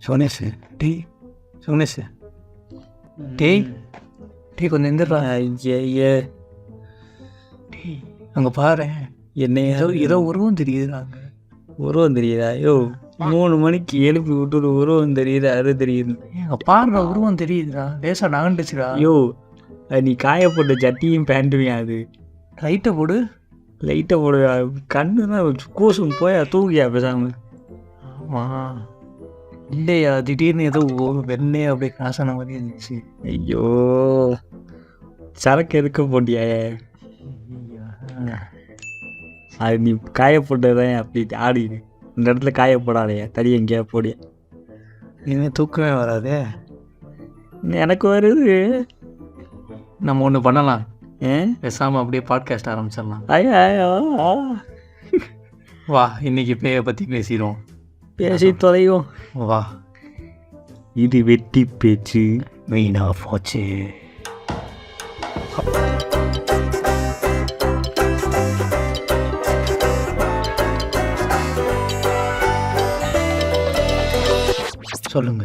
சோனேஷ் டேய் சோனேஷ் டேய் டேய் கொஞ்சம் எந்திரா. ஐயே டேய் அங்கே பாரு என்ன ஏதோ உருவம் தெரியுதுடா அங்கே. உருவம் தெரியுதா? ஐயோ 3 மணிக்கு எழுப்பி விட்டு ஒரு உருவம் தெரியுது, அது தெரியுது. அங்கே பாருடா உருவம் தெரியுதுடா, லேசாக நகண்டுச்சுடா. ஐயோ அது நீ காயப்பட்ட சட்டியும் பேண்ட்டுவியா? அது லைட்டை போடு. லைட்டை போடு. கண்ணு தான் கூசும் போயா, தூங்கியா பேசாம. ஆமாம் இல்லையா, திடீர்னு ஏதோ வெள்ளையா அப்படியே காசான மாதிரி இருந்துச்சு. ஐயோ சரக்கு எடுக்க போட்டியா? அது நீ காயப்பட்டதான் அப்படி ஆடிடு. இந்த இடத்துல காயப்படாதையா, தடி எங்கேயா போடியா. இனிமேல் தூக்கமே வராதே. எனக்கு வருது. நம்ம ஒன்று பண்ணலாம், ஏன் பேசாமல் அப்படியே பாட்காஸ்ட் ஆரம்பிச்சிடலாம். ஐயோ வா இன்னைக்கு பேயை பற்றி பேசிடுவோம். பேசி தொலைவோம் வா. இது வெட்டி பேச்சு வீணா போச்சு. சொல்லுங்க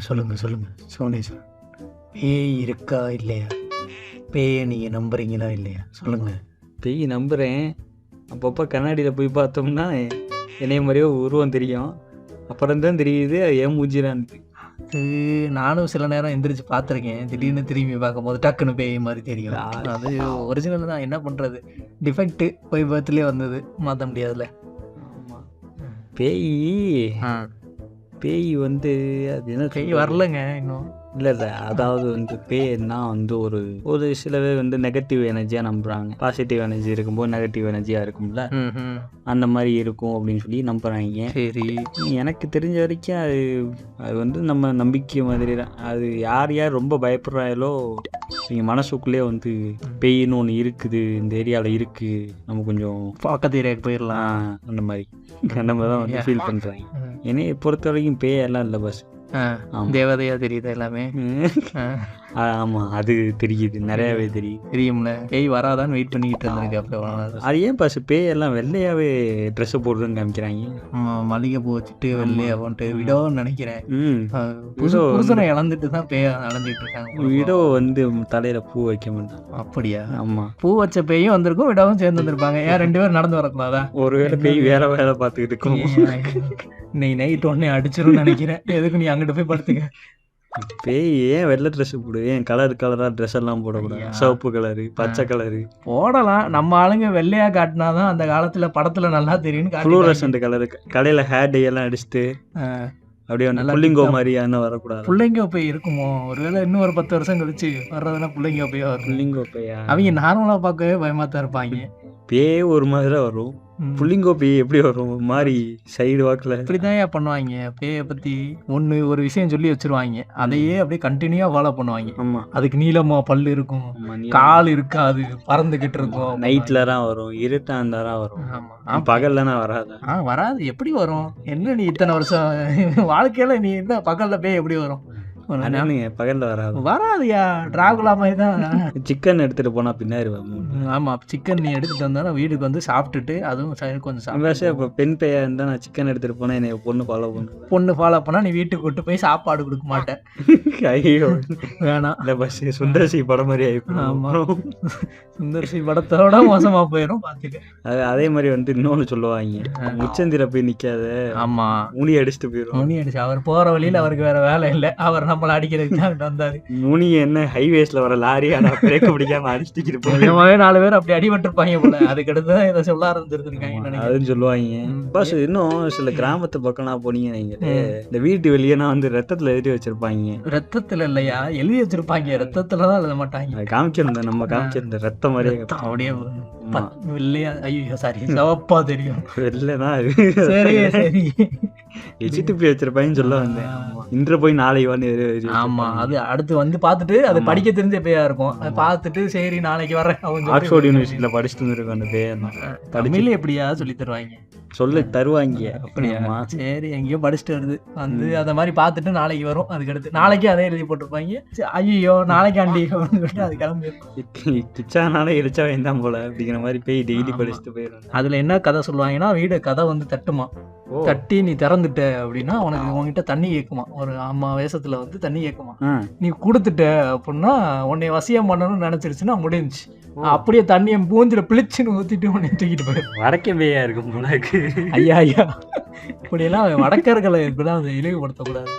சோனேஷ், பேய் இருக்கா இல்லையா? பேயை நீங்கள் நம்புறீங்களா இல்லையா? சொல்லுங்கள். பேய் நம்புகிறேன். அப்பப்போ கண்ணாடியில் போய் பார்த்தோம்னா என்னைய மாதிரியோ உருவம் தெரியும். அப்புறம் தான் தெரியுது அது ஏன் மூஞ்சிடான்னு. நானும் சில நேரம் எந்திரிச்சு பார்த்துருக்கேன். திடீர்னு திரும்பி பார்க்கும்போது டக்குன்னு பேய் மாதிரி தெரியும். அது ஒரிஜினல் தான், என்ன பண்ணுறது, டிஃபெக்ட்டு போய் பர்த்லேயே வந்தது, மாற்ற முடியாதுல்ல. ஆமாம் பேய் வந்து அது என்ன பேய் வரலங்க இன்னும். இல்லை அதாவது வந்து பேய்னா வந்து ஒரு சில பேர் வந்து நெகட்டிவ் எனர்ஜியாக நம்புகிறாங்க. பாசிட்டிவ் எனர்ஜி இருக்கும்போது நெகட்டிவ் எனர்ஜியாக இருக்கும்ல, அந்த மாதிரி இருக்கும் அப்படின்னு சொல்லி நம்புகிறாங்க. சரி, எனக்கு தெரிஞ்ச வரைக்கும் அது வந்து நம்ம நம்பிக்கை மாதிரி தான். அது யார் ரொம்ப பயப்படுறாங்களோ நீங்கள் மனசுக்குள்ளேயே வந்து பேயின்னு ஒன்று இருக்குது, இந்த ஏரியாவில் இருக்குது, நம்ம கொஞ்சம் பக்கத்து ஏரியாவுக்கு போயிடலாம், அந்த மாதிரி தான் வந்து ஃபீல் பண்ணுறாங்க. என்னைய பொறுத்த வரைக்கும் பேயெல்லாம் இல்லை, பஸ் தேவதையா தெரியுது எல்லாமே. ஆமாம் அது தெரியுது, நிறையாவே தெரியும்ல. பேய் வராதான்னு வெயிட் பண்ணிக்கிட்டு இருந்திருக்கு. அப்புறம் அது ஏன் பஸ் பேயெல்லாம் வெள்ளையாவே ட்ரெஸ்ஸை போடுறதுன்னு காமிக்கிறாங்க. மல்லிகை பூ வச்சுட்டு வெள்ளையா போட்டு விடோன்னு நினைக்கிறேன். புருஷனை இழந்துட்டு தான் பேய அலைஞ்சிட்டு இருக்காங்க. விடோ வந்து தலையில பூ வைக்க மாட்டாங்க. அப்படியா? ஆமாம், பூ வச்ச பேயும் வந்திருக்கும், விடவும் சேர்ந்து வந்திருப்பாங்க. ஏன் 2 பேரும் நடந்து வரக்கூடாதா? ஒருவேளை பேய் வேற வேலை பார்த்துக்கிட்டு இருக்கும். நீ நைட் ஒன்னே அடிச்சிடும் நினைக்கிறேன். எதுக்கு நீ அங்கிட்ட போய் படுத்துக்க. பேய் ஏன் வெள்ளை ட்ரெஸ் போடு, ஏன் கலராக ட்ரெஸ் எல்லாம் போடக்கூடாது? சிவப்பு கலரு, பச்சை கலரு போடலாம். நம்ம ஆளுங்க வெள்ளையா காட்டினாதான் அந்த காலத்துல படத்துல நல்லா தெரியும். ஃப்ளூரசன்ட் கலரு கடையில ஹேர் டை எல்லாம் அடிச்சுட்டு அப்படியே புள்ளிங்கோ மாதிரியான வரக்கூடாது. புள்ளைங்கோ பேய் இருக்குமோ? ஒருவேளை இன்னும் ஒரு 10 வருஷம் கழிச்சு வர்றதுனா புள்ளைங்கோ பேயா வரும். புள்ளிங்கோ பேயா? அவங்க நார்மலா பார்க்கவே பயமா தான் இருப்பாங்க. பேயே ஒரு மாதிரி தான் வரும். புள்ளிங்கோ பேய் எப்படி வரும்? மாதிரி சைடு வாக்கில் இப்படிதான் பண்ணுவாங்க. பேயை பற்றி ஒரு விஷயம் சொல்லி வச்சிருவாங்க, அதையே அப்படியே கண்டினியூவா ஃபாலோ பண்ணுவாங்க. ஆமாம், அதுக்கு நீளமா பல்லு இருக்கும், கால் இருக்காது, பறந்துகிட்டு இருக்கும். நைட்ல தான் வரும், இருட்டா இருந்தா வரும். ஆமாம், பகல்லனா வராது. வராது. எப்படி வரும்? என்ன நீ இத்தனை வருஷம் வாழ்க்கையில நீ என்ன பகல்ல பேய் எப்படி வரும்? பகல்ல வராதுயா. டிராகுலா மாதிரி தான். சிக்கன் எடுத்துட்டு போனா பின்னாடி. ஆமா, சிக்கன் நீ எடுத்துட்டு வந்தா வீட்டுக்கு வந்து சாப்பிட்டுட்டு அதுவும் கொஞ்சம் சாப்பிட்டு. இப்போ பெண் பையா இருந்தா நான் சிக்கன் எடுத்துட்டு போனா என்னை பொண்ணு ஃபாலோ பண்ணா நீ வீட்டுக்கு கூட்டு போய் சாப்பாடு கொடுக்க மாட்டேன். ஐயோ வேணாம். இல்ல பஸ் சுந்தர்சி படம் மாதிரி ஆயிடும். ஆமா, சுந்தர்சி படத்தோட மோசமா போயிடும் பாத்துக்க. அதே மாதிரி வந்து இன்னொன்னு சொல்லுவாங்க, முச்சந்திர போய் நிக்காத. ஆமா, முனி அடிச்சுட்டு போயிடும். முனி அடிச்சு அவர் போற வழியில அவருக்கு வேற வேலை இல்லை, அவர் நம்மள அடிக்கிறதுக்கு தான் வந்தாரு. முனி என்ன ஹைவேஸ்ல வர லாரி பிரேக் பிடிக்காம அடிச்சுட்டு போய் 4 பேர் அப்படி அடிபட்டிருப்பாங்க போல. அதுக்கடுத்துதான் இதை சொல்ல ஆரம்பிச்சிருக்காங்க அதுன்னு சொல்லுவாங்க. பஸ் இன்னும் சில கிராமத்து பக்கம்லாம் போனீங்க, இந்த வீட்டு வெளியேனா வந்து ரத்தத்துல எழுதி வச்சிருப்பாங்க. ரத்தத்துல இல்லையா எழுதி வச்சிருப்பாங்க, ரத்தத்துலதான் எழுத மாட்டாங்க. காமிச்சிருந்தேன், நம்ம காமிச்சிருந்த ரத்தம் மாதிரி அப்படியே வெள்ளையா. ஐயோ சாரி, சிவப்பா தெரியும். வெள்ளைதான். சரி சரி, எச்சிட்டு போய் வச்சிருப்பாங்கன்னு சொல்ல வந்தேன். இன்று போய் நாளை வந்து. ஆமா, அது அடுத்து வந்து பார்த்துட்டு அது படிக்க தெரிஞ்ச பேயா இருக்கும். அதை பார்த்துட்டு சரி நாளைக்கு வர்றேன். ஆக்ஸ்போர்ட் யூனிவர்சிட்டியில படிச்சுட்டு வந்துருக்கோம். அந்த பேர் தமிழ்ல எப்படியா சொல்லி தருவாங்க, சொல்லி தருவாங்க. அப்படியா? சரி, எங்கேயோ படிச்சுட்டு வருது வந்து அதை மாதிரி பார்த்துட்டு நாளைக்கு வரும். அதுக்கடுத்து நாளைக்கு அதே எழுதி போட்டிருப்பாங்க. ஐயோ நாளைக்கு ஆண்டி அது கிளம்பி கிச்சானால எரிச்சா வேண்டாம் போல அப்படிங்கிற மாதிரி போய் டெய்லி படிச்சுட்டு போயிடும். அதுல என்ன கதை சொல்லுவாங்கன்னா, வீடு கதை வந்து தட்டுமா. தட்டி நீ திறந்துட்ட அப்படின்னா உன்கிட்ட தண்ணி கேட்குமா, ஒரு அம்மா வேஷத்துல வந்து தண்ணி கேட்குமா. நீ கொடுத்துட்ட அப்படின்னா உன்னை வசியம் பண்ணணும்னு நினைச்சிருச்சுன்னா முடிஞ்சுச்சு. அப்படியே தண்ணியை மூஞ்சில பிளிச்சுன்னு ஊத்திட்டு உன்னை தூக்கிட்டு போயிடும். வடக்கே பேயா இருக்கும் போலக்கு. ஐயா ஐயா, இப்படியெல்லாம் வடக்கர்களை இப்படிலாம் அதை இழிவுபடுத்தக்கூடாது.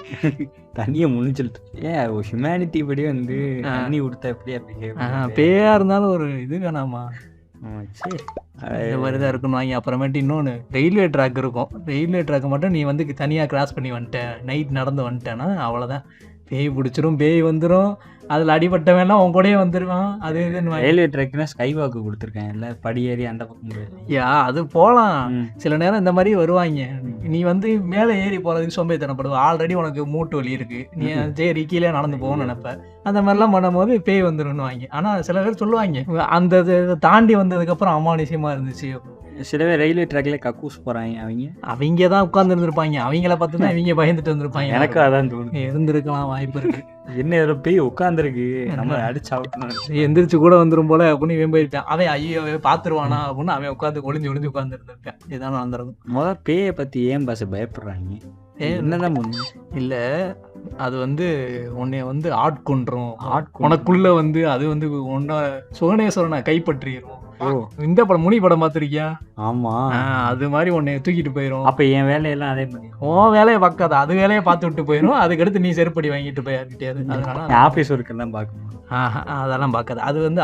தண்ணியை முடிஞ்சிட்டு ஏன் ஹியூமனிட்டி படி வந்து தண்ணி கொடுத்தா எப்படி அப்படி பேயா இருந்தாலும் ஒரு இது வேணாமா, இந்த மாதிரி தான் இருக்கணும் வாங்கி. அப்புறமேட்டு இன்னொன்று ரயில்வே ட்ராக் இருக்கும். ரயில்வே ட்ராக் மட்டும் நீ வந்து தனியாக கிராஸ் பண்ணி வந்துட்டேன், நைட் நடந்து வந்துட்டேன்னா அவ்வளோதான், பேய் பிடிச்சிரும், பேய் வந்துடும், அதில் அடிபட்டவெல்லாம் உன் கூடயே வந்துடுவான். அது இதுன்னு ரயில்வே ட்ராக்னா ஸ்கை வாக்கு கொடுத்துருக்கேன் இல்லை, படி ஏறி அந்த பக்கம் யா அது போகலாம். சில நேரம் இந்த மாதிரி வருவாங்க, நீ வந்து மேலே ஏறி போகிறதுக்கு சோம்பேறித்தனப்படுவ, ஆல்ரெடி உனக்கு மூட்டு வலி இருக்குது, நீ சரி கீழே நடந்து போகணும்னு நினைப்ப, அந்த மாதிரிலாம் பண்ணும்போது பேய் வந்துடும்னு வாங்க. ஆனால் சில பேர் சொல்லுவாங்க அந்த இதை தாண்டி வந்ததுக்கப்புறம் அமானுஷமாக இருந்துச்சு. சில பேர் ரயில்வே ட்ராக்ல கக்கூஸ் போகிறாங்க, அவங்க தான் உட்கார்ந்து இருந்திருப்பாங்க, அவங்கள பார்த்து தான் அவங்க பயந்துட்டு வந்திருப்பாங்க. எனக்கு அதான் தோணுது, இருந்திருக்கலாம், வாய்ப்பு இருக்கு. என்ன போய் உட்காந்துருக்கு நம்ம அடிச்சு எந்திரிச்சு கூட வந்துடும் போல அப்படின்னு இவன் போயிருப்பான். அவன் ஐயோ பார்த்துருவானா அப்படின்னு அவன் உட்காந்து ஒளிஞ்சு உட்காந்து இருந்திருப்பான். இதுதான் நடந்திருக்கும். முதல் பேயை பற்றி ஏன் பாச பயப்படுறாங்க, என்னதான் பண்ணும் இல்லை அது வந்து உன்னைய வந்து ஆட்கொன்றும், உனக்குள்ள வந்து அது வந்து உன்ன சுகணேஸ்வரனை கைப்பற்றிடும். இந்த படம் முனி படம் பார்த்துருக்கியா? ஆமா, அது மாதிரி உன்னை தூக்கிட்டு போயிடும். அப்ப என் வேலையெல்லாம் அதே மாதிரி உன் வேலையை பார்க்காத, அது வேலையை பார்த்து விட்டு போயிடும். அதுக்கடுத்து நீ செருப்படி வாங்கிட்டு போயாருக்கிட்டே. அதனால ஆபீஸ் ஒர்க்கெல்லாம் பார்க்கணும். அதெல்லாம் பார்க்காது. அது வந்து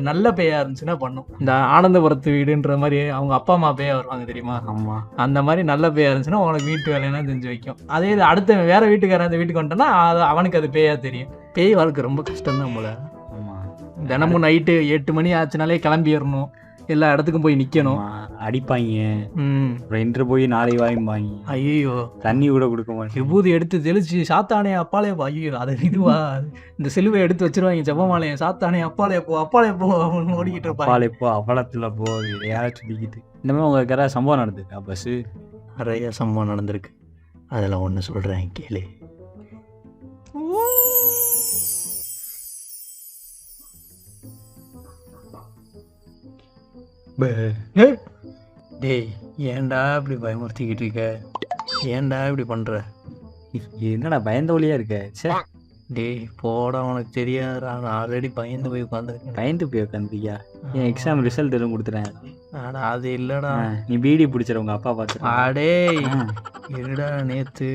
நல்ல பேயா இருந்துச்சுன்னா பண்ணும். இந்த ஆனந்தபுரத்து வீடுன்ற மாதிரி அவங்க அப்பா அம்மா பேயா வருவாங்க தெரியுமா? ஆமா, அந்த மாதிரி நல்ல பேயா இருந்துச்சுன்னா உனக்கு வீட்டு வேலையெல்லாம் செஞ்சு வைக்கும். அதே இது அடுத்த வேற வீட்டுக்காரன் அந்த வீட்டுக்கு வந்துட்டோன்னா அவனுக்கு அது பேயா தெரியும். பேய் வாழ்க்கை ரொம்ப கஷ்டம் தான் போல. தினமும் நைட்டு 8 மணி ஆச்சுனாலே கிளம்பிடணும், எல்லா இடத்துக்கும் போய் நிக்கணும். அடிப்பாங்க, ரெண்டு போய் நாளை வாங்கிப்பாங்க. ஐயோ, தண்ணி கூட கொடுக்க மாட்டேன். விபூதி எடுத்து தெளிச்சு சாத்தானே அப்பாலே போ. ஐயோ, அது இதுவா, இந்த சிலுவை எடுத்து வச்சிருவாங்க ஜெபமாலையை, சாத்தானே அப்பாலே போ அப்படின்னு ஓடிக்கிட்டு இருப்பாங்க. அப்பாலே போ, அவலத்துல போ, யாரை சொல்லிக்கிட்டு. இந்த மாதிரி உங்களுக்கு யாராவது சம்பவம் நடந்திருக்கா? பஸ்ஸு நிறைய சம்பவம் நடந்திருக்கு. அதில் ஒன்று சொல்கிறேன் கேளு. டேய், ஏன்டா இப்படி பயமுறுத்திக்கிட்டு இருக்க? ஏன்டா இப்படி பண்ற? என்னடா பயந்த ஒளியா இருக்க? டேய் போடா, உனக்கு தெரியாதுடா, நான் ஆல்ரெடி பயந்து போய் உட்காந்துருக்கேன். பயந்து போய் உட்காந்துருக்கியா? என் எக்ஸாம் ரிசல்ட் எதுவும் கொடுத்துட்டேன். ஆடா அது இல்லடா, நீ பீடி பிடிச்சிட உங்க அப்பா பார்த்து. அடே இருடா, நேத்து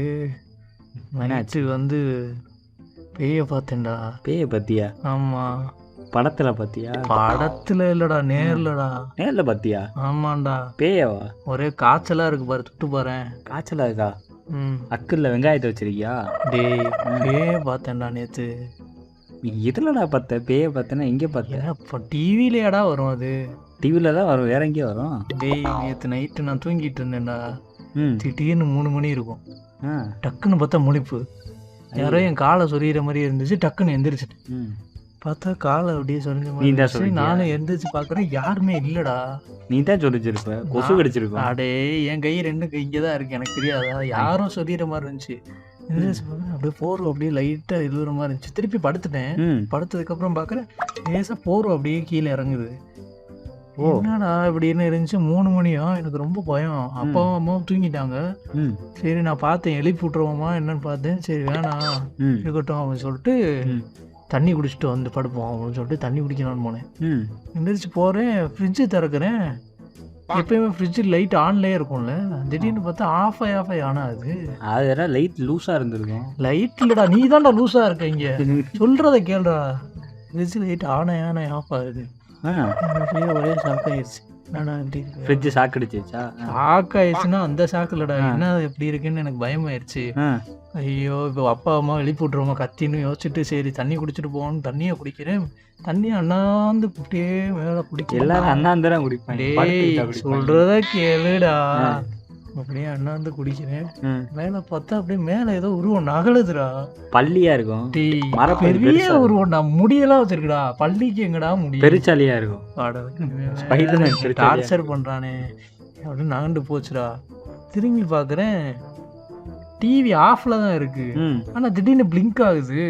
வந்து பேய பார்த்தேன்டா. பேய பத்தியா? ஆமா. படத்துல பத்தியா? படத்துல இல்லடா, நேர்லடா. நேர்ல பத்தியா? ஆமாண்டா. பேயவா? ஒரே காய்ச்சலா இருக்கு பாரு, தொட்டு பாறேன். காய்ச்சலா இருக்கா? அக்குல வெங்காயத்தை வச்சிருக்கியா? டேய் பேய பார்த்தேன்டா நேத்து. இதுலடா பார்த்த பேய பார்த்தேன்னா எங்க பார்த்தேன்? இப்போ டிவிலடா வரும். அது டிவில தான் வரும், வேற எங்கேயும் வரும். டேய் நேத்து நைட்டு நான் தூங்கிட்டு இருந்தேன்டா, திடீர்னு 3 மணி இருக்கும். டக்குன்னு பார்த்தா முழிப்பு, யாரோ என் காலை சொரியிற மாதிரி இருந்துச்சு. டக்குன்னு எந்திரிச்சிட்டேன், பார்த்தா காலை அப்படியே சொரிஞ்ச மாதிரி. நானும் எந்திரிச்சு பார்க்குறேன், யாருமே இல்லடா. நீ தான் சொல்லிச்சிருப்ப, கொசு கடிச்சிருப்ப. அடே என் கை 2 கை இங்கே தான் இருக்கு, எனக்கு தெரியாதா? யாரும் சொல்லிடுற மாதிரி இருந்துச்சு. அப்படியே போர்வை அப்படியே லைட்டா இழுற மாதிரி இருந்துச்சு. திருப்பி படுத்துட்டேன். படுத்ததுக்கப்புறம் பார்க்குறேன், லேசாக போர்வை அப்படியே கீழே இறங்குது. என்னடா இப்படின்னு இருந்துச்சு. 3 மணியா? எனக்கு ரொம்ப பயம். அப்பாவும் அம்மாவும் தூங்கிட்டாங்க. சரி நான் பார்த்தேன், எழுப்பி விட்டுருவோமா என்னன்னு பார்த்தேன். சரி வேணாம் இருக்கட்டும் அப்படின்னு சொல்லிட்டு தண்ணி குடிச்சிட்டு வந்து படுப்போம் அப்படின்னு சொல்லிட்டு தண்ணி குடிக்கலான்னு போனேன். எந்திரிச்சு போகிறேன், ஃப்ரிட்ஜு திறக்கிறேன். எப்பயுமே ஃப்ரிட்ஜு லைட் ஆன்லேயே இருக்கும்ல, திடீர்னு பார்த்தா ஆஃப் ஆகி ஆனால் அது லைட் லூஸாக இருந்திருக்கும். லைட் இல்லைடா, நீ தான்டா லூஸாக இருக்க. இங்கே சொல்கிறத கேளுடா, ஃப்ரிட்ஜு லைட் ஆஃப் ஆகுது. ஒரே ஷாக் ஆயிடுச்சு. ஃப்ரிட்ஜ் சாக்கடிச்சிச்சா? ஷாக் ஆயிடுச்சுன்னா அந்த ஷாக் இல்லடா, என்ன எப்படி இருக்குன்னு எனக்கு பயமாயிடுச்சு. ஐயோ இப்போ அப்பா அம்மா எழுப்பி விட்ருவோமா கத்தின்னு யோசிச்சுட்டு சரி தண்ணி குடிச்சிட்டு போகணும். தண்ணியை குடிக்கிறேன், தண்ணி அண்ணாந்து அப்படியே மேலே குடிக்க. எல்லாரும் அண்ணாந்து குடிப்பேன். சொல்றத கேளுடா. அப்படியே அண்ணாந்து குடிக்கிறேன், மேலே பார்த்தா அப்படியே மேலே ஏதோ உருவம் நகலுதுடா. பள்ளியா இருக்கும், பெரிய உருவம்டா, முடியெல்லாம் வச்சிருக்குடா. பள்ளிக்கு எங்கடா முடி? பெருச்சாலியா இருக்கும். டார்ச்சர் பண்றானே அப்படின்னு நகண்டு போச்சுடா. திரும்பி பார்க்குறேன், டிவி ஆஃப்ல தான் இருக்கு, ஆனா திடீர்னு பிளிங்க் ஆகுது.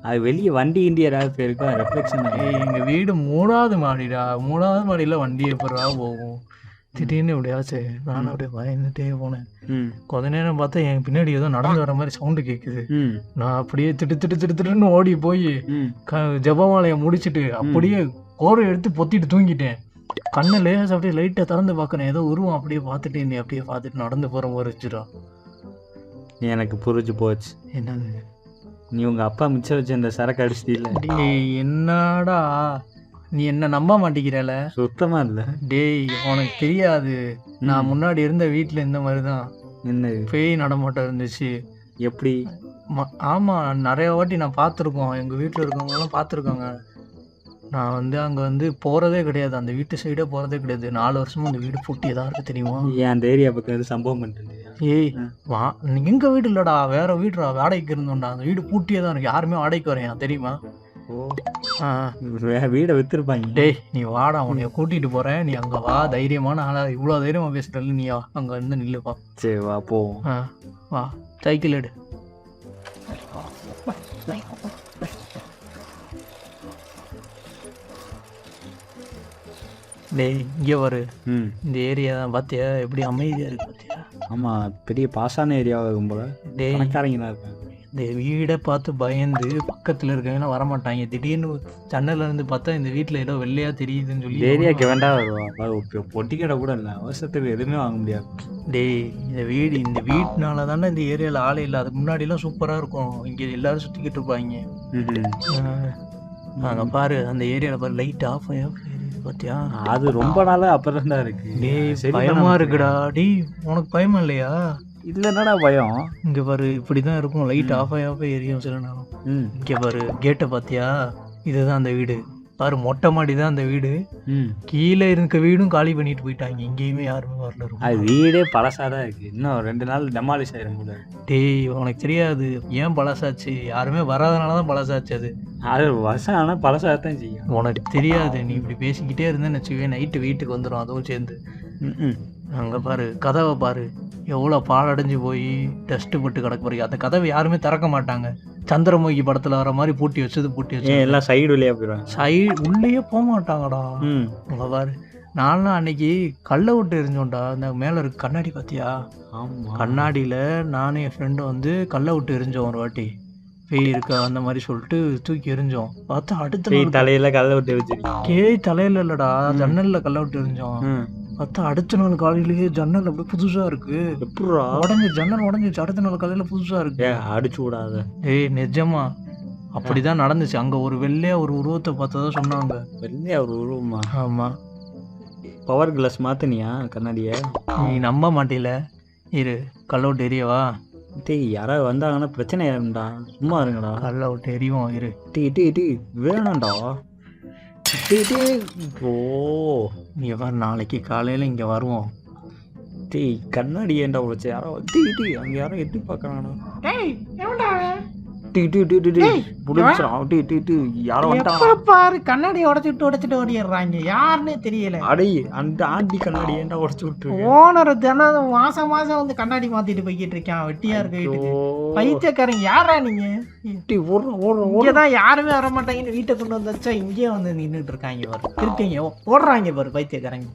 அது வெளியே வண்டி இண்டியராக போயிருக்கோம், ரெஃப்ளெக்ஷன். எங்க வீடு 3வது மாடிடா, 3வது மாடியில வண்டி எப்படா போகும்? திடீர்னு எப்படியாச்சு நானும் அப்படியே பயந்துட்டே போனேன். ம் கொஞ்ச நேரம் பார்த்தா என் பின்னாடி ஏதோ நடந்து வர மாதிரி சவுண்டு கேட்குது. ம் நான் அப்படியே திட்டுன்னு ஓடி போய் ம் ஜெபமாலையை முடிச்சுட்டு அப்படியே கோரை எடுத்து பொத்திட்டு தூங்கிட்டேன். கண்ணை லேசாக அப்படியே லைட்டாக திறந்து பார்க்குறேன், ஏதோ உருவம் அப்படியே பார்த்துட்டு என்னை அப்படியே பார்த்துட்டு நடந்து போகிற மாதிரி இருந்துச்சுடா. எனக்கு புரிஞ்சு போச்சு. என்னது நீ உங்கள் அப்பா மிச்சம் வச்சு இந்த சரக்கு அடிச்சிட்டில்ல, டேய் என்னடா நீ என்ன நம்ப மாட்டேங்கிறல? சுத்தமாக இல்லை. டேய் உனக்கு தெரியாது, நான் முன்னாடி இருந்த வீட்டில் இந்த மாதிரி தான் என்ன பேய் நடமாட்டம் இருந்துச்சு. எப்படி? ஆமாம், நிறைய வாட்டி நான் பார்த்துருக்கோம், எங்கள் வீட்டில் இருக்கவங்களாம் பார்த்துருக்காங்க. நான் வந்து அங்கே வந்து போகிறதே கிடையாது, அந்த வீட்டு சைடே போகிறதே கிடையாது. 4 வருஷமாக அந்த வீடு பூட்டி தான் இருக்குது தெரியுமா? ஏன் அந்த ஏரியா பக்கம் எதுவும் சம்பவம் பண்ணிட்டு? ஏய் வா, எங்கள் வீடு இல்லைடா, வேற வீடுடா, வாடகைக்கு இருந்தோம்டா. அந்த வீடு பூட்டியே தான் இருக்கு, யாருமே வாடகைக்கு வரையா தெரியுமா? ஓ ஆ வீடை விற்றுருப்பாங்க. டேய் நீ வாடா, உன்னைய கூட்டிகிட்டு போகிறேன், நீ அங்கே வா. தைரியமான ஆளா, இவ்வளோ தைரியமாக பேசுகிறல்ல, நீ அங்கே இருந்து நில்லுப்பா. சரி வா போவோம். ஆ வா, சைக்கிள் எடு. டேய் இங்கே வரு, ம் இந்த ஏரியா தான் பார்த்தியா எப்படி அமைதியாக இருக்கு பார்த்தியா? ஆமாம், பெரிய பாசான ஏரியாவாக இருக்கும் போல. டேய் பணக்காரங்களாக இருக்காங்க. இந்த வீடை பார்த்து பயந்து பக்கத்தில் இருக்கவங்களாம் வரமாட்டாங்க. திடீர்னு ஜன்னல்ல இருந்து பார்த்தா இந்த வீட்டில் ஏதோ வெள்ளையாக தெரியுதுன்னு சொல்லி ஏரியாவுக்கு வேண்டாம் வருவா. பொட்டி கடை கூட இல்லை, அவசரத்துக்கு எதுவுமே வாங்க முடியாது. டேய் இந்த வீட்டுனால தானே இந்த ஏரியாவில் ஆளே இல்லை. அதுக்கு முன்னாடிலாம் சூப்பராக இருக்கும், இங்கே எல்லாரும் சுற்றிக்கிட்டு இருப்பாங்க. அங்கே பாரு, அந்த ஏரியாவில் பாரு, லைட் ஆஃப் பார்த்தியா? அது ரொம்ப நாளாக அப்புறம் தான் இருக்கு. டேய் பயமாக இருக்குடா. டேய் உனக்கு பயமா இல்லையா? இல்லைன்னா பயம். இங்கே பாரு, இப்படி தான் இருக்கும், லைட் ஆஃப் எரியும் சில நேரம். இங்கே பாரு, கேட்டை பார்த்தியா? இதுதான் அந்த வீடு பாரு, மொட்டை மாடி தான் அந்த வீடு. கீழே இருக்க வீடும் காலி பண்ணிட்டு போயிட்டாங்க, இங்கேயுமே யாருமே வரல. அது வீடே பழசாதான் இருக்கு, இன்னும் 2 நாள் டெமாலிஷ் ஆயிரும் போல. டேய் உனக்கு தெரியாது ஏன் பழசாச்சு, யாருமே வராதனால தான் பழசாச்சு. அது வருஷம் ஆனால் பழசாகத்தான் செய்யும். உனக்கு தெரியாது, நீ இப்படி பேசிக்கிட்டே இருந்தேன்னு வச்சுக்கவே நைட்டு வீட்டுக்கு வந்துடும் அதுவும் சேர்ந்து. அங்கே பாரு, கதவை பாரு, எவ்வளோ பாழடைஞ்சு போய் டஸ்ட்டு பட்டு கிடக்கு பாரு. அந்த கதவை யாருமே திறக்க மாட்டாங்க, சந்திரமுகி படத்தில் வர மாதிரி பூட்டி வச்சு எல்லாம் சைடு வழியாக போயிடுவாங்க, சைடு உள்ளேயே போக மாட்டாங்கடா. அங்கே பாரு, நான்லாம் அன்னைக்கு கல்லை விட்டு எரிஞ்சோம்டா. அந்த மேலே இருக்கு கண்ணாடி பார்த்தியா? ஆமாம், கண்ணாடியில் நானும் என் ஃப்ரெண்டும் வந்து கல்லை விட்டு எரிஞ்சோம் ஒரு வாட்டி. பேய் இருக்கா அந்த மாதிரி சொல்லிட்டு தூக்கி எரிஞ்சோம். பார்த்தா அடுத்த நாள் தலையில கல்லை விட்டு எரிஞ்சிருக்கோம். தலையில இல்லடா, ஜன்னலில் கல்லை விட்டு எரிஞ்சோம். பார்த்தா அடுத்த நாள் காலையிலேயே ஜன்னல் அப்படியே புதுசாக இருக்கு. எப்படா ஜன்னல் உடஞ்சிச்சு, அடுத்த நாள் காலையில் புதுசாக இருக்கு. அடிச்சு விடாத. ஏய் நிஜமா அப்படிதான் நடந்துச்சு. அங்கே ஒரு வெள்ளையா ஒரு உருவத்தை பார்த்ததா சொன்னாங்க. வெள்ளையா ஒரு உருவமா? ஆமாம். பவர் கிளாஸ் மாற்றினியா கண்ணாடியை? நீ நம்ப மாட்டேல, இரு கல்லை விட்டு எரியவா? டேய் யாராவது வந்தாங்கன்னா பிரச்சனை ஆயிரும்டா, சும்மா இருங்கடா. கல்லை விட்டு எரிவோம், இரு. டீ வேணாம்டா. ஓ நீ வர, நாளைக்கு காலையில் இங்கே வருவோம். டேய் கண்ணாடி ஏன்டா உழைச்சி யாரோ அங்கே யாரோ எட்டி பார்க்கறானா? பாரு கண்ணாடி உடைச்சிட்டு ஓடிடுறாங்க, யாருன்னே தெரியல. அடே அந்த ஆண்டி கண்ணாடி ஏன்டா உடைச்சு விட்டு? ஓனர் தினம் மாசம் வந்து கண்ணாடி மாத்திட்டு போய்கிட்டு இருக்கான், வெட்டியா இருக்கு வீட்டுக்கு. பைத்தியக்காரங்க யாரா நீங்க? இங்கதான் யாருமே வர மாட்டாங்கன்னு வீட்டை கொண்டு வந்தா இங்கேயே வந்து நின்றுட்டு இருக்காங்க இருக்கீங்க, ஓடுறாங்க பாரு பைத்தியக்காரங்க.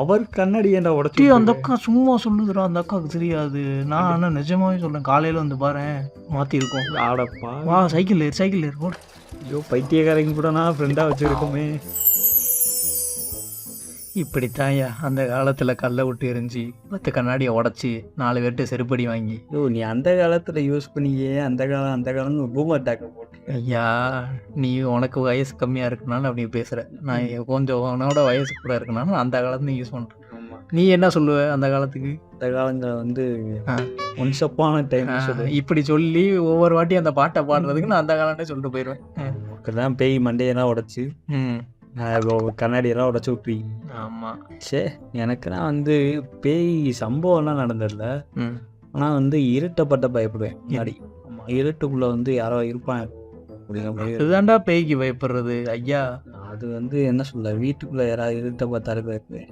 அவர் கண்ணாடி ஏன்டா உடச்சி? அந்த அக்கா சும்மா சொல்லுதுடா, அந்த அக்காவுக்கு தெரியாது. நான் ஆனால் நிஜமாவே சொல்றேன், காலையில வந்து பாரு மாத்திருக்கோம். ஆடப்பா வா, சைக்கிள் ஏறு. ஐயோ பைத்தியக்காரங்க கூட நான் ஃப்ரெண்டா வச்சிருக்கோமே. இப்படித்தாயா அந்த காலத்தில் கல்லை விட்டு எரிஞ்சு 10 கண்ணாடியை உடச்சி 4 பேர்கிட்ட செருப்படி வாங்கி. நீ அந்த காலத்தில் யூஸ் பண்ணியே, அந்த காலம் பூமர் டாக்க போட்டு. ஐயா நீ உனக்கு வயசு கம்மியாக இருக்குனாலும் அப்படி பேசுகிற, நான் கொஞ்சம் உனோட வயசு கூட இருக்குனாலும் அந்த காலத்துல யூஸ் பண்ணுறேன். நீ என்ன சொல்லுவ அந்த காலத்துக்கு? அந்த காலங்கள் வந்து ஒன்ஸ் அப்பான டைம் இப்படி சொல்லி ஒவ்வொரு வாட்டி அந்த பாட்டை பாடுறதுக்கு நான் அந்த காலம்னே சொல்லிட்டு போயிடுவேன். தான் பேய் மண்டையெல்லாம் உடச்சி கண்ணாடியெல்லாம் உடச்சி விட்டுருவீங்க. ஆமாம். சரி, எனக்குலாம் வந்து பேய் சம்பவம்லாம் நடந்ததில்ல, ஆனால் வந்து இருட்டப்பட்ட பயப்படுவேன் முன்னாடி. ஆமாம், இருட்டுக்குள்ளே வந்து யாரோ இருப்பாங்க, அப்படிங்கிற இதுதான்டா பேய்க்கு பயப்படுறது ஐயா. அது வந்து என்ன சொல்ல, வீட்டுக்குள்ள யாராவது இருட்ட பார்த்தாலே பயப்படுவேன்.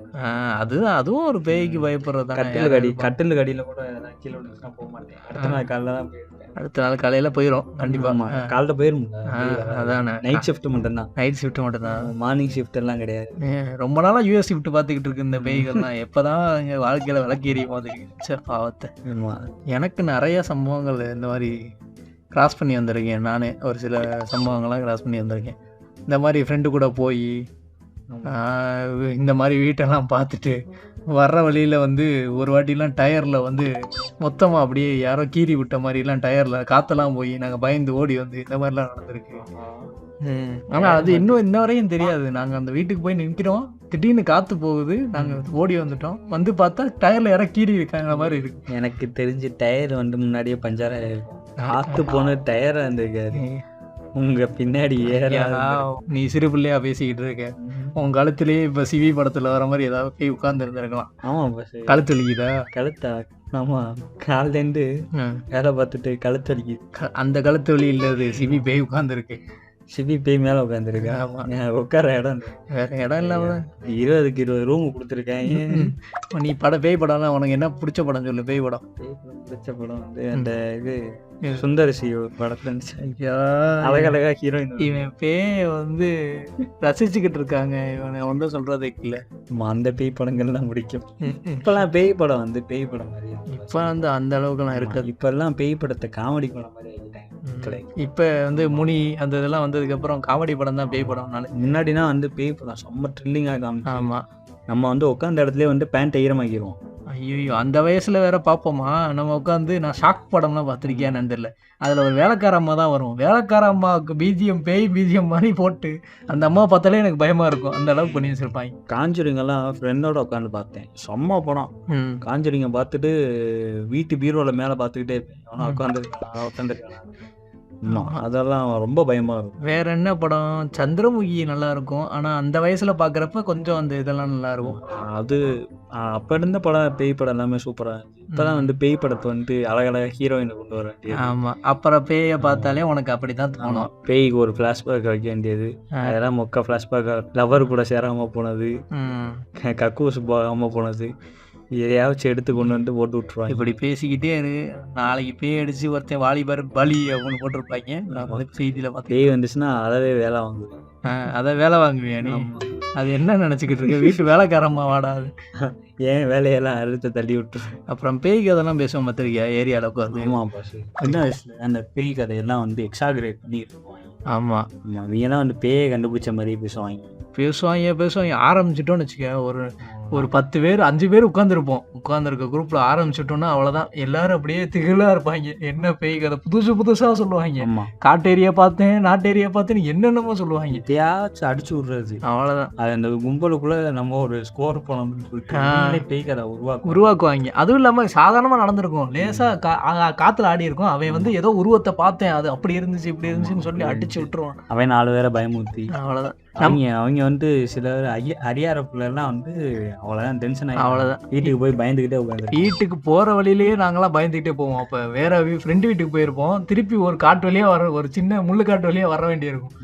அதுவும் ஒரு பேய்க்கு பயப்படுறது தானே. கட்டிலுக்கு அடியில கூட ஏதாவது கீழே விழுந்துச்சுன்னா போக மாட்டேன். அடுத்த நாள் காலைல தான் போயிருப்பேன். அடுத்த நாள் காலையில போயிடும் கண்டிப்பா. காலைல போயிரும்ல. அதானே, நைட் ஷிஃப்ட் மட்டும்தான். நைட் ஷிஃப்ட் மட்டும்தான். மார்னிங் ஷிஃப்ட் எல்லாம் கிடையாது. ரொம்ப நாளா யூஎஸ் ஷிஃப்ட் பார்த்துக்கிட்டு இருக்கு இந்த பேய்கள்லாம். எப்பதான் எங்க வாழ்க்கையில விளக்கி எறிய மாதிரி பாவத்தை. எனக்கு நிறைய சம்பவங்கள் இந்த மாதிரி கிராஸ் பண்ணி வந்திருக்கேன். நானே ஒரு சில சம்பவங்கள்லாம் கிராஸ் பண்ணி வந்திருக்கேன். இந்த மாதிரி ஃப்ரெண்டு கூட போய் இந்த மாதிரி வீட்டெல்லாம் பார்த்துட்டு வர்ற வழியில் வந்து ஒரு வாட்டிலாம் டயரில் வந்து மொத்தமாக அப்படியே யாரோ கீறி விட்ட மாதிரிலாம் டயரில் காற்றெல்லாம் போய் நாங்கள் பயந்து ஓடி வந்து இந்த மாதிரிலாம் நடந்திருக்கு. ஆனால் அது இன்ன வரையும் தெரியாது. நாங்கள் அந்த வீட்டுக்கு போய் நிற்கிறோம், திடீர்னு காற்று போகுது, நாங்கள் ஓடி வந்துட்டோம், வந்து பார்த்தா டயரில் யாரோ கீறி இருக்காங்க மாதிரி இருக்கு. எனக்கு தெரிஞ்சு டயர் வந்து முன்னாடியே பஞ்சார காற்று போன டயரை இருந்திருக்காரு. உங்க பின்னாடி நீ சிறு பிள்ளையா பேசிக்கிட்டு இருக்க. உன் கழுத்துலயே இப்ப சிவி படத்துல வர மாதிரி ஏதாவது போய் உட்கார்ந்து இருந்திருக்கலாம். ஆமா, கழுத்து வலிக்குதா? கழுத்தா? ஆமா, காலிலேருந்து வேலை பார்த்துட்டு கழுத்து வலிக்குது. அந்த கழுத்து வலி இல்லது, சிவி பேய் உட்கார்ந்து இருக்கு. சிவி பேய் மேல உட்காந்துருக்கு. ஆமா, உட்கார இடம் வேற இடம் இல்லாம 20க்கு 20 ரூம் கொடுத்துருக்கேன். நீ பேய் படம்லாம் உனக்கு என்ன பிடிச்ச படம் சொல்லு? பேய் படம் பிடிச்ச படம் வந்து அந்த இது சுந்தரசி படத்துல அழகழகா ஹீரோயின். இவன் பேய வந்து ரசிச்சுக்கிட்டு இருக்காங்க, இவனை ஒன்றும் சொல்றதே இல்லை. அந்த பேய் படங்கள்லாம் பிடிக்கும். இப்பெல்லாம் பேய் படம் வந்து பேய் படம் மாதிரி இப்ப வந்து அந்த அளவுக்குலாம் இருக்காது. இப்பெல்லாம் பேய் படத்தை காமெடி படம் மாதிரி ஆகிட்டாங்க. இப்ப வந்து முனி அந்த இதெல்லாம் வந்ததுக்கு அப்புறம் காமெடி படம் தான் பேய் படம். முன்னாடினா வந்து பேய் படம் செம்ம த்ரில்லிங்காக காமிச்சு. ஆமா, நம்ம வந்து உட்காந்த இடத்துல வந்து பேண்ட் ஈரமாக்கிடுவோம். ஐயோ, அந்த வயசுல வேற பார்ப்போமா நம்ம உட்காந்து. நான் ஷாக் படம்லாம் பார்த்துருக்கேன்னு தெரியல. அதில் ஒரு வேலைக்கார அம்மா தான் வரும். வேலைக்கார அம்மாவுக்கு பிஜிஎம் பேய் பிஜிஎம் மாதிரி போட்டு அந்த அம்மா பார்த்தாலே எனக்கு பயமா இருக்கும். அந்த அளவுக்கு பண்ணி வச்சிருப்பாங்க. காஞ்சூரிங்கெல்லாம் ஃப்ரெண்டோட உட்காந்து பார்த்தேன். செம்ம படம். காஞ்சூரிங்க பார்த்துட்டு வீட்டு பீரோவில் மேலே பார்த்துக்கிட்டே இருப்பேன். உட்காந்துருக்கேன். அதெல்லாம் ரொம்ப பயமா இருக்கும். வேற என்ன படம்? சந்திரமுகி நல்லா இருக்கும். ஆனா அந்த வயசுல பாக்குறப்ப கொஞ்சம் அந்த இதெல்லாம் நல்லா இருக்கும். அது அப்ப இருந்த படம் பேய் படம் எல்லாமே சூப்பரா இருந்துச்சு. இப்பதான் வந்து பேய் படத்தை வந்து அழகழக ஹீரோயினை கொண்டு வர வேண்டியது. ஆமா, அப்புறம் பேயை பார்த்தாலே உனக்கு அப்படிதான் தோணும். பேய்க்கு ஒரு பிளாஷ்பேக் வைக்க வேண்டியது. அதெல்லாம் மொக்க பிளாஷ்பேக். லவர் கூட சேராம போனது, கக்கூஸ் போகாம போனது, எதையாச்சும் எடுத்து கொண்டு வந்து போட்டு விட்டுருவாங்க. இப்படி பேசிக்கிட்டே இரு, நாளைக்கு பேய் அடிச்சு ஒருத்தன் வாலிபர் பலி அப்படின்னு போட்டிருப்பாங்க. நான் வந்து செய்தியில பார்த்து பேய் வந்துச்சுன்னா அதவே வேலை வாங்குவேன். அதை வேலை வாங்குவியா நீ? அது என்ன நினச்சிக்கிட்டு இருக்க? வீட்டு வேலைக்காரம்மா வாடாது. ஏன் வேலையெல்லாம் அறுத்து தள்ளி விட்டு அப்புறம் பேய் கதைலாம் பேசுவோம் பார்த்துருக்கியா ஏரியாவில் உட்காந்து? ஆமாம் பாஸ், சின்ன வயசுல அந்த பேய் கதையெல்லாம் வந்து எக்ஸாகரேட் பண்ணி இருக்குவாங்க. ஆமாம், அவங்கெல்லாம் வந்து பேயை கண்டுபிடிச்ச மாதிரி பேசுவாங்க. ஆரம்பிச்சிட்டோன்னு வச்சுக்க, ஒரு 10 பேர் 5 பேர் உட்காந்துருக்க குரூப்பில் ஆரம்பிச்சிட்டோன்னா அவ்வளோதான். எல்லாரும் அப்படியே திகிலாக இருப்பாங்க. என்ன பேய் கதை புதுசாக சொல்லுவாங்க. காட்டேரியா பார்த்தேன், நாட்டேரியா பார்த்தேன்னு என்னென்னமோ சொல்லுவாங்க. எதையாச்சும் அடிச்சு விடுறது, அவ்வளோதான். அது அந்த கும்பலுக்குள்ள நம்ம ஒரு ஸ்கோர் போனோம்னு பேய் கதை உருவாக்குவாங்க. அதுவும் இல்லாமல் சாதாரணமாக நடந்திருக்கும். லேசாக காற்றுல ஆடி இருக்கும். அவன் வந்து ஏதோ உருவத்தை பார்த்தேன், அது அப்படி இருந்துச்சு இப்படி இருந்துச்சுன்னு சொல்லி அடிச்சு விட்டுருவான். அவன் 4 பேரை பயமுறுத்தி. அவ்வளோதான். அவங்க வந்து சிலர் அரியாரப்புலாம் வந்து அவ்வளோதான் டென்ஷன் ஆகி அவ்வளோதான் வீட்டுக்கு போய் பயந்துக்கிட்டே உட்காந்து. வீட்டுக்கு போகிற வழியிலேயே நாங்களாம் பயந்துக்கிட்டே போவோம். அப்போ வேற ஃப்ரெண்டு வீட்டுக்கு போயிருப்போம். திருப்பி ஒரு காட்டு வழியாக ஒரு சின்ன முள்ளு காட்டு வழியாக வர வேண்டியிருக்கும்.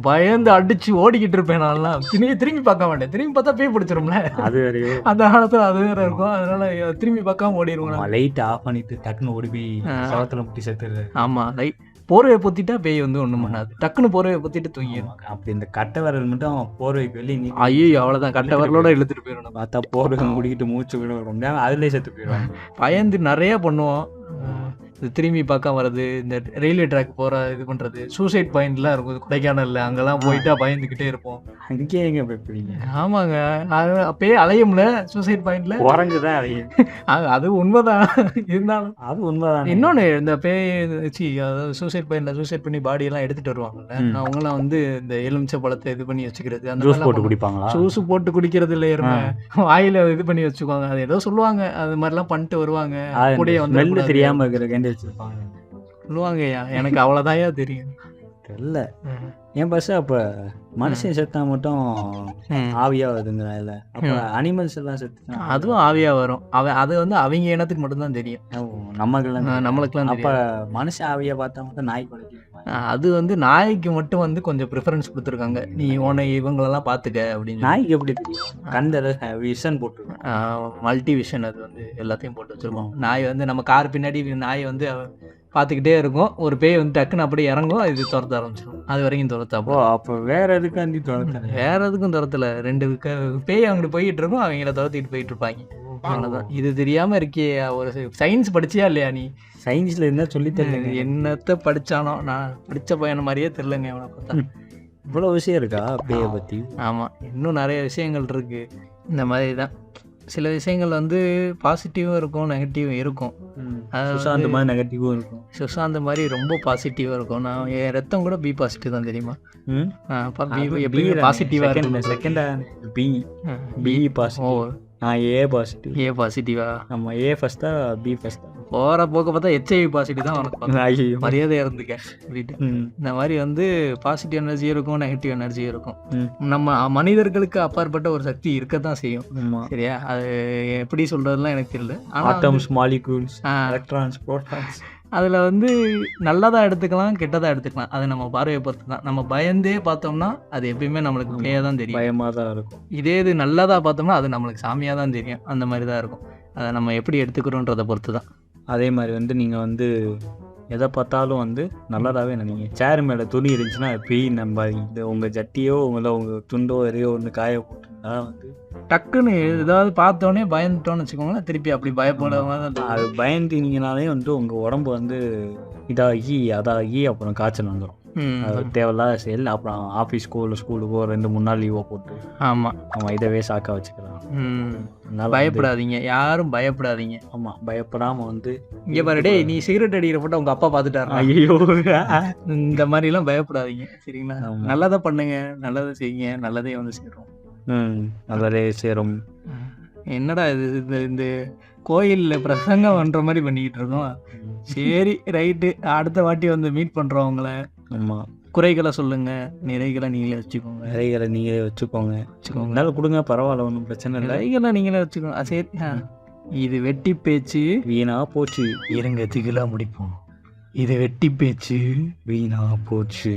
பயந்து அடிச்சு ஓடிக்கிட்டு இருப்பேன். நான்லாம் திரும்பி பார்க்க மாட்டேன். திரும்பி பார்த்தா பேய் பிடிச்சிரும்ல, அது வேற. அந்த காலத்தில் அது வேற இருக்கும். அதனால திரும்பி பார்க்காம ஓடிடுவோம். லைட் ஆஃப் பண்ணிட்டு டக்குன்னு ஓடி போய் சவத்தில் முட்டி செத்துருது. ஆமாம், லைட் போர்வையை பொத்திட்டா பேய் வந்து ஒன்றும் பண்ணாது. டக்குன்னு போர்வையை பொத்திட்டு தூங்கிடும். அப்படி இந்த கட்டை விரல் மட்டும் போர்வைக்கு வெளியே ஐயோ அவ்வளோதான், கட்டை விரலோட இழுத்துட்டு போயிடணும். பார்த்தா போர்வை முடிக்கிட்டு மூச்சு விட ரொம்ப அதுலேயே செத்து போயிடுவாங்க. பயந்து நிறைய பண்ணுவோம். திரும்பி பார்க்க வர்றது, இந்த ரயில்வே ட்ராக் போகிற இது பண்ணுறது, சூசைட் பாயிண்ட்லாம் இருக்கும் கொடைக்கானலில். அங்கெல்லாம் போயிட்டா பயந்துக்கிட்டே இருப்போம். அங்கேயே எங்கே போய்ப்பீங்க? ஆமாங்க, அப்பயே அலையும்ல சூசைட் பாயிண்ட்ல. குரங்கு தான் அலையும். அது உண்மைதான். இருந்தாலும் அது உண்மைதான். இன்னொன்று, இந்த பேய் அதாவது சூசைட் பாயிண்ட்ல சூசைட் பண்ணி பாடியெல்லாம் எடுத்துகிட்டு வருவாங்கல்ல, அவங்களாம் வந்து இந்த எலுமிச்சை பழத்தை இது பண்ணி வச்சுக்கிறது, அந்த ஜூஸ் போட்டு குடிப்பாங்களா? ஜூஸ் போட்டு குடிக்கிறது இல்லை, எருமை வாயில இது பண்ணி வச்சுக்குவாங்க. அது ஏதோ சொல்லுவாங்க, அது மாதிரிலாம் பண்ணிட்டு வருவாங்க. கூடயே வந்து தெரியாமல் இருக்கிற சொல்லுவாங்கய்யா. எனக்கு அவ்வளோதாயா தெரியும். தெரியல என் பஸ். அப்போ மனுஷன் செத்தா மட்டும் ஆவியா வருதுங்களா? இல்லை, அப்போ அனிமல்ஸ் எல்லாம் செத்து அதுவும் ஆவியா வரும். அது வந்து அவங்க இனத்துக்கு மட்டும்தான் தெரியும், நம்மளுக்கெல்லாம். நம்மளுக்குலாம். அப்போ மனுஷன் ஆவியா பார்த்தா மட்டும் நாய் குலைக்கும். அது வந்து நாய்க்கு மட்டும் வந்து கொஞ்சம் ப்ரிஃபரன்ஸ் கொடுத்துருக்காங்க. நீ உன்னை இவங்களெல்லாம் பார்த்துக்க அப்படின்னு. நாய்க்கு எப்படி தெரியும்? கண்ணில் விஷன் போட்டுருக்கோம். மல்டி விஷன் அது வந்து எல்லாத்தையும் போட்டு வச்சுருக்கோம். நாய் வந்து நம்ம கார் பின்னாடி நாய் வந்து பார்த்துக்கிட்டே இருக்கும். ஒரு பேய் வந்து டக்குன்னு அப்படியே இறங்கும், இது துரத்த ஆரம்பிச்சிடும். அது வரைக்கும் துரத்தாப்போ. அப்போ வேற எதுக்காண்டி துரத்த? வேற எதுக்கும் துரத்தல. 2 பேய் அங்கிட்டு போயிட்டு இருக்கும், அவங்கள துரத்திட்டு போயிட்டு இருப்பாங்க. அவ்வளோதான். இது தெரியாமல் இருக்கே. ஒரு சயின்ஸ் படிச்சியா இல்லையா நீ? சயின்ஸில் என்ன சொல்லி தெரியல. என்னத்தை படித்தானோ, நான் படித்த பையனை மாதிரியே தெரிலங்க அவனை பார்த்தா. இவ்வளோ விஷயம் இருக்கா பேயை பற்றி? ஆமாம், இன்னும் நிறைய விஷயங்கள் இருக்குது. இந்த மாதிரி தான் சில விஷயங்கள் வந்து பாசிட்டிவும் இருக்கும், நெகட்டிவும் இருக்கும். சுஷாந்த் மாதிரி நெகட்டிவும் இருக்கும். சுஷாந்த் மாதிரி ரொம்ப பாசிட்டிவாக இருக்கும். நான் என் ரத்தம் கூட பி பாசிட்டிவ் தான் தெரியுமா? எப்படி பாசிட்டிவாக இருக்கும். Second B positive. நான் ஏ பாசிட்டிவ். ஏ பாசிட்டிவா? ஆமாம், ஏ ஃபஸ்ட்டா பி ஃபஸ்ட்டா? போகிற போக்க பார்த்தா ஹெச்ஐவி பாசிட்டிவ் தான் உனக்கு. மரியாதையாக இருந்துக்க அப்படின்ட்டு. இந்த மாதிரி வந்து பாசிட்டிவ் எனர்ஜி இருக்கும், நெகட்டிவ் எனர்ஜி இருக்கும். நம்ம மனிதர்களுக்கு அப்பாற்பட்ட ஒரு சக்தி இருக்க தான் செய்யும். சரியா? அது எப்படி சொல்கிறதுலாம் எனக்கு தெரியல. Atoms, molecules, electrons, protons. அதில் வந்து நல்லதாக எடுத்துக்கலாம், கெட்டதாக எடுத்துக்கலாம். அது நம்ம பார்வையை பொறுத்து தான். நம்ம பயந்தே பார்த்தோம்னா அது எப்பயுமே நம்மளுக்கு பேயாக தான் தெரியும், பயமாக தான் இருக்கும். இதே இது நல்லதாக பார்த்தோம்னா அது நம்மளுக்கு சாமியாக தான் தெரியும். அந்த மாதிரி தான் இருக்கும். அதை நம்ம எப்படி எடுத்துக்கிறோன்றதை பொறுத்து தான். அதே மாதிரி வந்து நீங்கள் வந்து எதை பார்த்தாலும் வந்து நல்லதாகவே நினைங்க. சேர் மேலே துணி இருந்துச்சுன்னா பேய் நம்ம இந்த உங்கள் ஜட்டியோ உங்கள் துண்டோ எதையோ ஒன்று காய போட்டுருந்தா வந்து டக்குன்னு ஏதாவது பார்த்தோன்னே பயந்துட்டோன்னு வச்சுக்கோங்களேன், திருப்பி அப்படி பயப்படாம அது பயந்துனீங்கனாலே வந்து உங்கள் உடம்பு வந்து இதாகி அதாகி அப்புறம் காய்ச்சல் வந்துடும். அது தேவையில்லாத செயல். அப்புறம் ஆஃபீஸ்க்கோ இல்லை ஸ்கூலுக்கோ 2-3 நாள் லீவோ போட்டு ஆமாம் இதவே சாக்கா வச்சுக்கலாம். பயப்படாதீங்க, யாரும் பயப்படாதீங்க. ஆமாம், பயப்படாமல் வந்து இங்கே பாரு, டேய் நீ சிகரெட் அடிக்கிற போட்டு உங்கள் அப்பா பார்த்துட்டாரு, ஐயோ இந்த மாதிரிலாம் பயப்படாதீங்க. சரிங்களா? நல்லதை பண்ணுங்க, நல்லதை செய்யுங்க, நல்லதே வந்து சேரும். நல்லதே சேரும். என்னடா இது இந்த கோயிலில் பிரசங்கம் பண்ணுற மாதிரி பண்ணிக்கிட்டு இருக்கோம். சரி, ரைட்டு. அடுத்த வாட்டி வந்து மீட் பண்ணுறோம் உங்களை. ஆமாம், குறைகளை சொல்லுங்க, நிறைகளை நீங்களே வச்சுக்கோங்க. நிறைகளை நீங்களே வச்சுக்கோங்க. இருந்தாலும் கொடுங்க, பரவாயில்ல, ஒன்றும் பிரச்சனை இல்லை. நிறைகளை நீங்களே வச்சுக்கோங்க. சரி, இது வெட்டி பேச்சு வீணா போச்சு. இருங்க, திகிலா முடிப்போம். இது வெட்டி பேச்சு வீணா போச்சு.